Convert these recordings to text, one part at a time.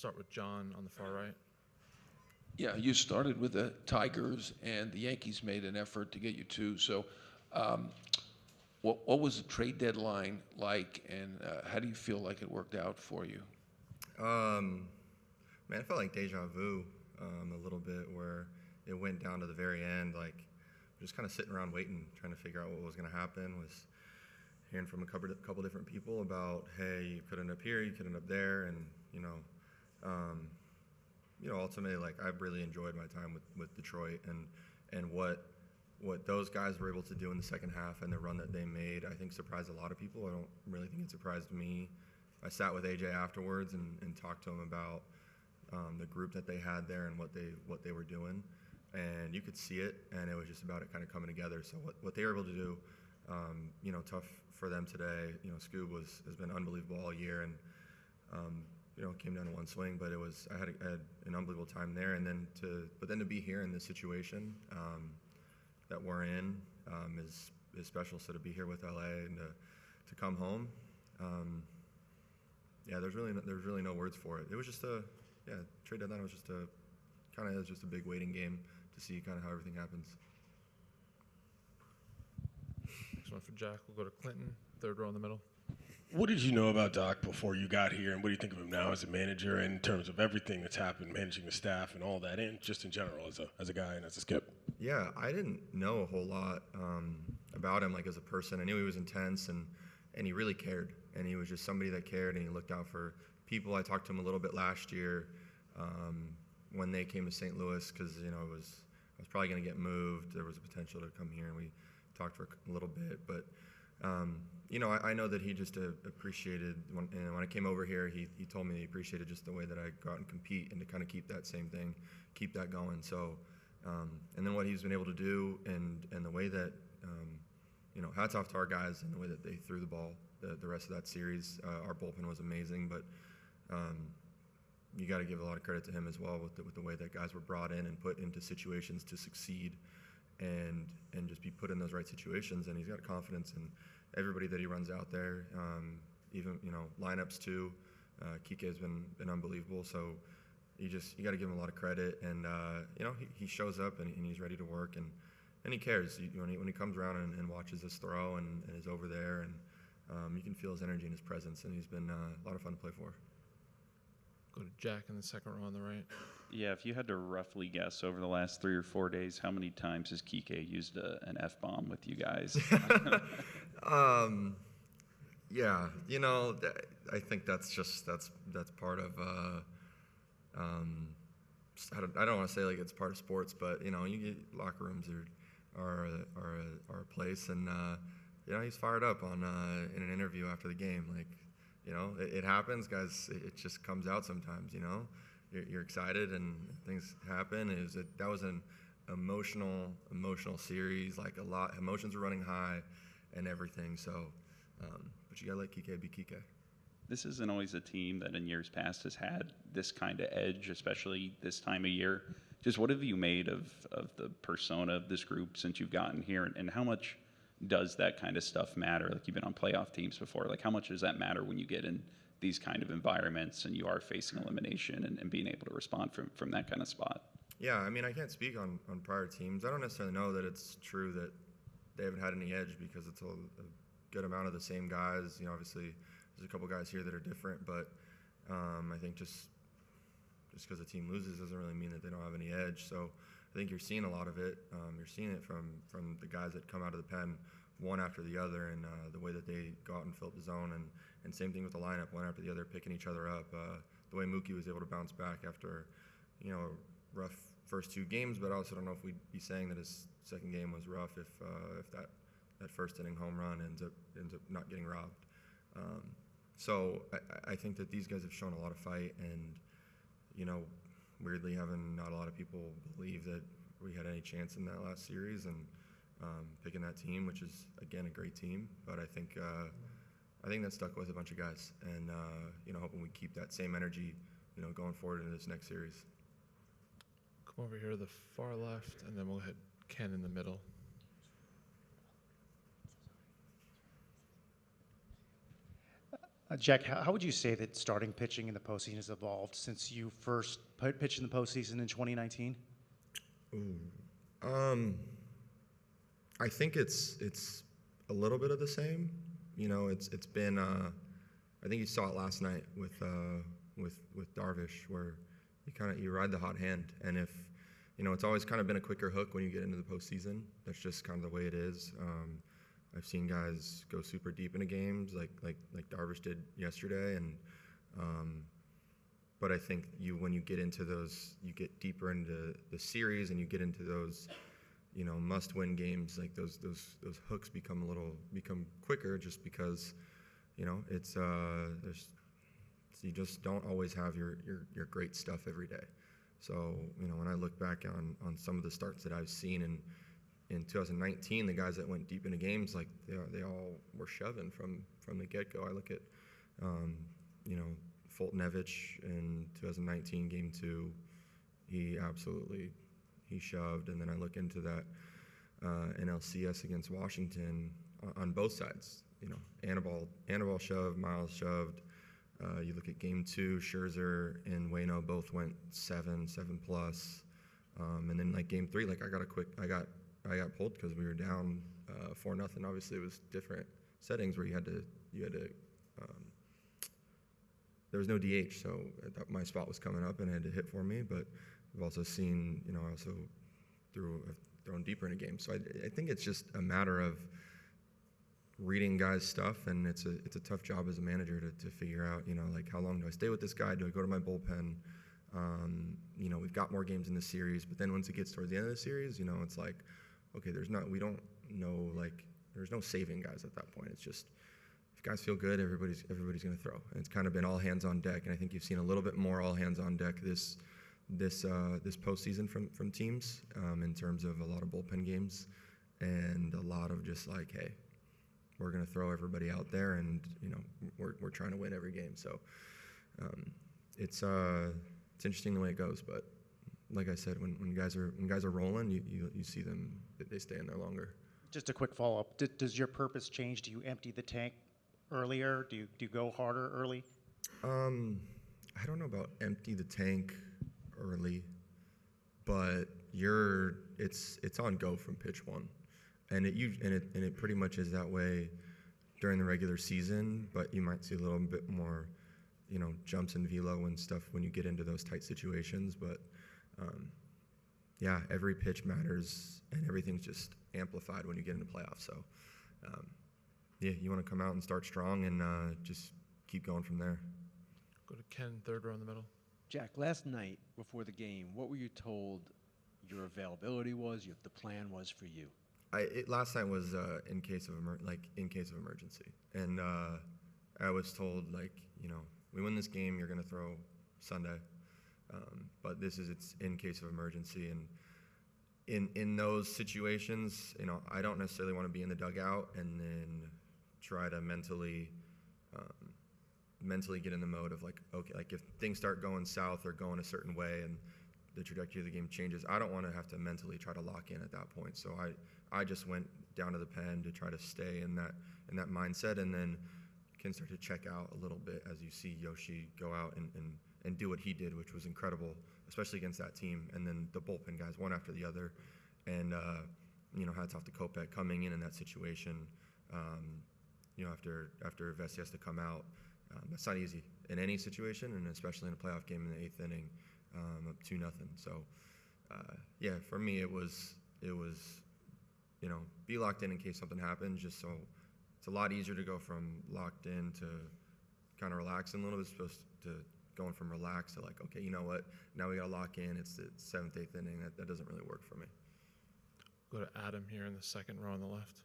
start with John on the far right. Yeah, you started with the Tigers, and the Yankees made an effort to get you too. So, what was the trade deadline like, and how do you feel like it worked out for you? Man, it felt like deja vu a little bit, where it went down to the very end. Like, just kind of sitting around waiting, trying to figure out what was going to happen. Was hearing from a couple different people about, hey, you could end up here, you could end up there, and ultimately, like, I've really enjoyed my time with Detroit, and what those guys were able to do in the second half and the run that they made, I think surprised a lot of people. I don't really think it surprised me. I sat with AJ afterwards and talked to him about the group that they had there and what they were doing, and you could see it, and it was just about it kind of coming together. So what they were able to do, tough for them today. Scoob has been unbelievable all year, and it came down to one swing, but I had an unbelievable time there, and then to be here in this situation that we're in is special. So to be here with LA and to come home, there's really no words for it. It was just trade deadline was just a big waiting game to see kind of how everything happens. Next one for Jack. We'll go to Clinton, third row in the middle. What did you know about Doc before you got here, and what do you think of him now as a manager in terms of everything that's happened, managing the staff and all that, and just in general as a guy and as a skip? Yeah, I didn't know a whole lot about him, like, as a person. I knew he was intense, and he really cared, and he was just somebody that cared, and he looked out for people. I talked to him a little bit last year when they came to St. Louis, because I was probably going to get moved. There was a potential to come here, and we talked for a little bit, but I know that he just appreciated when I came over here. He told me he appreciated just the way that I go out and compete, and to kind of keep that same thing, keep that going. So, and then what he's been able to do, and the way that hats off to our guys and the way that they threw the ball the rest of that series. Our bullpen was amazing, but you got to give a lot of credit to him as well with the way that guys were brought in and put into situations to succeed, and just be put in those right situations. And he's got confidence in everybody that he runs out there, even lineups too. Kike has been unbelievable, so you got to give him a lot of credit. And he shows up and he's ready to work, and he cares. When he comes around and watches us throw and is over there, and you can feel his energy and his presence, and he's been a lot of fun to play for. Go to Jack in the second row on the right. Yeah, if you had to roughly guess over the last 3 or 4 days, how many times has Kike used an F-bomb with you guys? Yeah, I think that's part of. I don't want to say like it's part of sports, but you get locker rooms are a place, and he's fired up on in an interview after the game. Like, it happens, guys. It just comes out sometimes. You're excited and things happen. That was an emotional series. Like, a lot emotions were running high and everything. So, but you gotta let Kike be Kike. This isn't always a team that in years past has had this kind of edge, especially this time of year. Just what have you made of the persona of this group since you've gotten here, and how much does that kind of stuff matter? Like, you've been on playoff teams before. Like, how much does that matter when you get in these kind of environments and you are facing elimination and being able to respond from that kind of spot? Yeah, I mean, I can't speak on prior teams. I don't necessarily know that it's true that they haven't had any edge, because it's a good amount of the same guys. Obviously there's a couple guys here that are different, but I think just because a team loses doesn't really mean that they don't have any edge. So I think you're seeing a lot of it. You're seeing it from the guys that come out of the pen one after the other, and the way that they go out and fill up the zone, and same thing with the lineup, one after the other, picking each other up. The way Mookie was able to bounce back after a rough first 2 games, but I also don't know if we'd be saying that his second game was rough if that first inning home run ends up not getting robbed. So I think that these guys have shown a lot of fight, and weirdly, not a lot of people believe that we had any chance in that last series, and picking that team, which is again a great team. But I think that stuck with a bunch of guys, and hoping we keep that same energy, going forward into this next series. Come over here to the far left, and then we'll hit Ken in the middle. Jack, how would you say that starting pitching in the postseason has evolved since you first pitched in the postseason in 2019? I think it's a little bit of the same. You know, it's been. I think you saw it last night with Darvish, where you ride the hot hand, and if it's always kind of been a quicker hook when you get into the postseason. That's just kind of the way it is. I've seen guys go super deep into games, like Darvish did yesterday, and but I think when you get into those, you get deeper into the series, and you get into those, must-win games. Like those hooks become quicker, just because, it's you just don't always have your great stuff every day. So when I look back on some of the starts that I've seen in 2019, the guys that went deep into games, like they all were shoving from the get-go. I look at Fultonevich in 2019 Game 2, he shoved, and then I look into that NLCS against Washington on both sides. Anibal shoved, Miles shoved. You look at Game 2, Scherzer and Waino both went 7+, and then like Game 3, like I got pulled because we were down 4-0. Obviously, it was different settings where you had to. There was no DH, so my spot was coming up and it had to hit for me. But we've also seen, I also thrown deeper in a game. So I think it's just a matter of reading guys' stuff, and it's a tough job as a manager to figure out, like how long do I stay with this guy? Do I go to my bullpen? We've got more games in the series, but then once it gets towards the end of the series, it's like, okay, there's no saving guys at that point. It's just, if guys feel good, everybody's going to throw. And it's kind of been all hands on deck, and I think you've seen a little bit more all hands on deck this postseason from teams in terms of a lot of bullpen games and a lot of just like, hey, we're going to throw everybody out there, and we're trying to win every game. So it's interesting the way it goes, but like I said, when guys are rolling, you see them, they stay in there longer. Just a quick follow-up. Does your purpose change? Do you empty the tank earlier? Do you go harder early? I don't know about empty the tank early, but it's on go from pitch one, and it pretty much is that way during the regular season. But you might see a little bit more, jumps in velo and stuff when you get into those tight situations. But every pitch matters, and everything's just amplified when you get into playoffs. So you want to come out and start strong and just keep going from there. Go to Ken, third row in the middle. Jack, last night before the game, what were you told your availability was, the plan was for you? Last night was in case of emergency, and I was told, we win this game, you're going to throw Sunday, but it's in case of emergency. And in those situations, I don't necessarily want to be in the dugout and then try to mentally get in the mode of like, okay, like if things start going south or going a certain way and the trajectory of the game changes, I don't want to have to mentally try to lock in at that point. So I just went down to the pen to try to stay in that mindset, and then can start to check out a little bit as you see Yoshi go out and do what he did, which was incredible, especially against that team. And then the bullpen guys, one after the other, and hats off to Kopech coming in that situation. After Vesey has to come out. That's not easy in any situation, and especially in a playoff game in the 8th inning, up 2-0. So, for me, it was be locked in case something happens. Just so it's a lot easier to go from locked in to kind of relaxing a little bit, supposed to going from relax to like, okay, you know what? Now we got to lock in. It's the 7th, 8th inning. That doesn't really work for me. Go to Adam here in the second row on the left.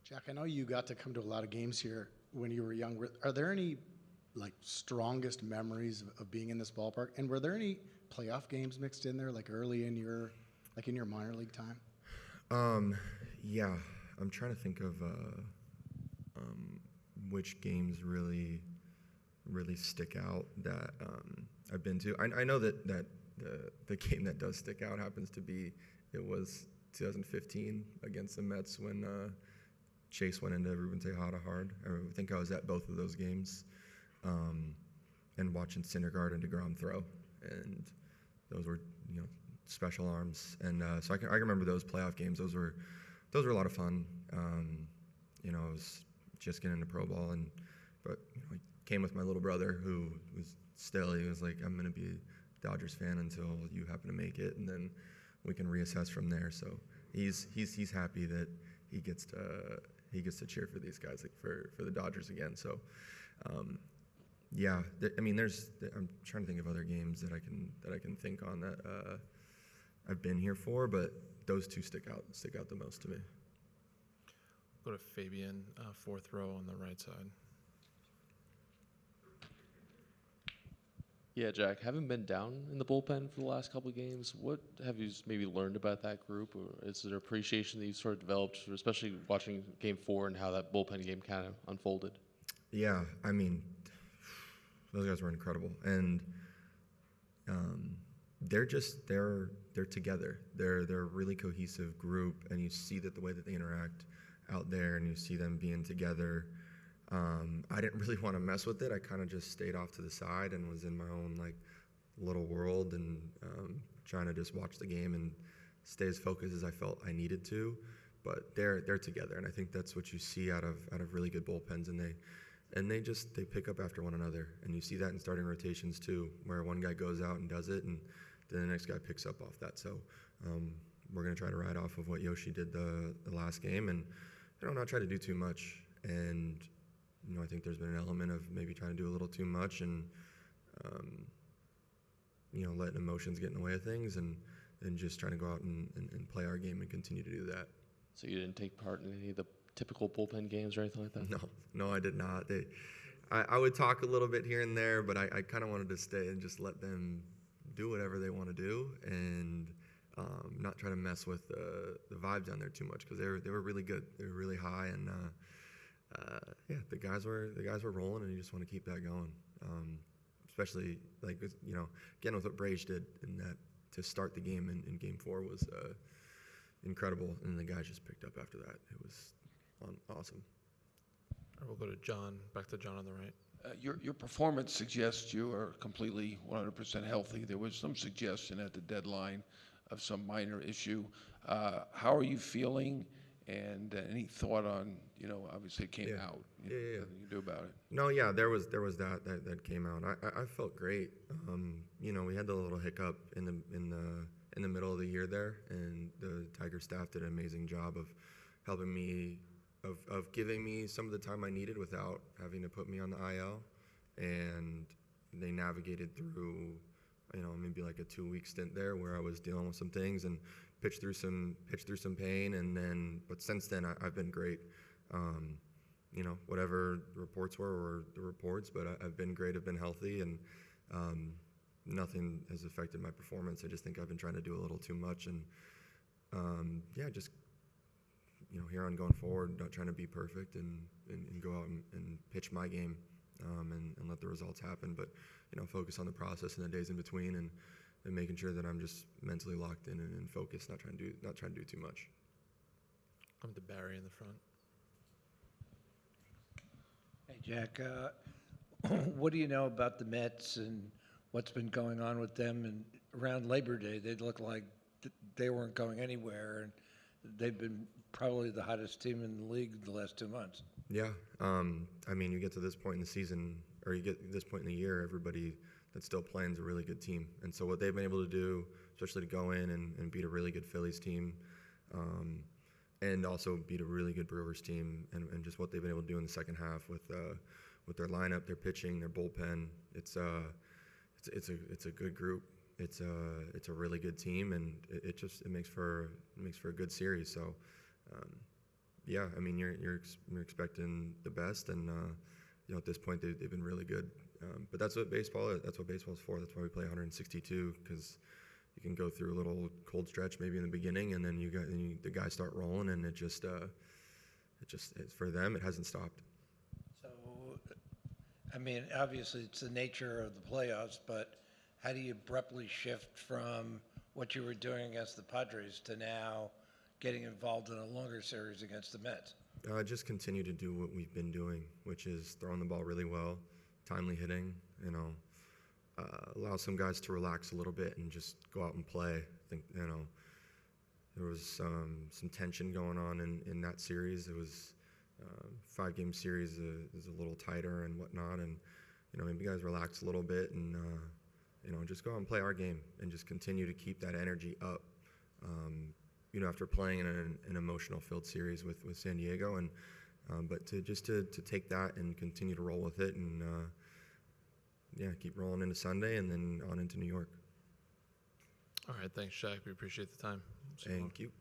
Jack, I know you got to come to a lot of games here when you were young. Are there any strongest memories of being in this ballpark? And were there any playoff games mixed in there, like early in your minor league time? Yeah, I'm trying to think of which games really stick out that I've been to. I know that the game that does stick out happens to be, it was 2015 against the Mets when Chase went into Ruben Tejada hard. I think I was at both of those games, and watching Syndergaard and DeGrom throw, and those were special arms. And so I can remember those playoff games. Those were a lot of fun. I was just getting into pro ball, but I came with my little brother who he was like, I'm going to be a Dodgers fan until you happen to make it, and then we can reassess from there. So he's happy that he gets to cheer for these guys, like for the Dodgers again. So I'm trying to think of other games that I can think on that I've been here for, but those two stick out the most to me. Go to Fabian, fourth row on the right side. Yeah, Jack, having been down in the bullpen for the last couple of games, what have you maybe learned about that group? Or is there appreciation that you've sort of developed, especially watching Game 4 and how that bullpen game kind of unfolded? Yeah, I mean, those guys were incredible. And they're together. They're a really cohesive group, and you see that the way that they interact out there, and you see them being together. I didn't really want to mess with it. I kind of just stayed off to the side and was in my own little world, and trying to just watch the game and stay as focused as I felt I needed to. But they're together, and I think that's what you see out of really good bullpens, and they pick up after one another, and you see that in starting rotations too, where one guy goes out and does it, and then the next guy picks up off that. So we're gonna try to ride off of what Yoshi did the last game, and not try to do too much. And I think there's been an element of maybe trying to do a little too much, and letting emotions get in the way of things, and just trying to go out and play our game and continue to do that. So you didn't take part in any of the typical bullpen games or anything like that? No, I did not. I would talk a little bit here and there, but I kind of wanted to stay and just let them do whatever they want to do, and not try to mess with the vibes down there too much, because they were really good. They were really high, and the guys were rolling, and you just want to keep that going. Especially again with what Brage did in that to start the game in Game 4 was incredible, and the guys just picked up after that. It was awesome. All right, we'll go to John. Back to John on the right. Your performance suggests you are completely 100% healthy. There was some suggestion at the deadline of some minor issue. How are you feeling? And any thought on, obviously it came out. What you do about it? No, yeah, there was that came out. I felt great. We had the little hiccup in the middle of the year there, and the Tiger staff did an amazing job of helping me, of giving me some of the time I needed without having to put me on the IL, and they navigated through, maybe like a 2-week stint there where I was dealing with some things and pitched through some pain, but since then I've been great. Whatever the reports were the reports, but I've been great. I've been healthy, and nothing has affected my performance. I just think I've been trying to do a little too much, and just here on going forward, not trying to be perfect and go out and pitch my game, and let the results happen, but focus on the process and the days in between, and making sure that I'm just mentally locked in and focused, not trying to do too much. Come to Barry in the front. Hey, Jack, what do you know about the Mets and what's been going on with them? And around Labor Day, they looked like they weren't going anywhere, and they've been probably the hottest team in the league the last 2 months. Yeah, you get to this point in the season, or you get to this point in the year, everybody that's still playing is a really good team. And so what they've been able to do, especially to go in and beat a really good Phillies team, and also beat a really good Brewers team, and just what they've been able to do in the second half with their lineup, their pitching, their bullpen. It's a good group. It's a really good team, and it makes for a good series. So you're expecting the best, and at this point they've been really good. But that's what baseball is. That's what baseball is for. That's why we play 162, because you can go through a little cold stretch maybe in the beginning, and then the guys start rolling, and it's for them. It hasn't stopped. So, obviously it's the nature of the playoffs, but how do you abruptly shift from what you were doing against the Padres to now getting involved in a longer series against the Mets? Just continue to do what we've been doing, which is throwing the ball really well, timely hitting, allow some guys to relax a little bit and just go out and play. I think, there was some tension going on in that series. It was 5-game series is a little tighter and whatnot, and maybe guys relax a little bit and just go out and play our game and just continue to keep that energy up. After playing in an emotional filled series with San Diego, and but to take that and continue to roll with it, and keep rolling into Sunday and then on into New York. All right, thanks, Shaq. We appreciate the time. Thank you.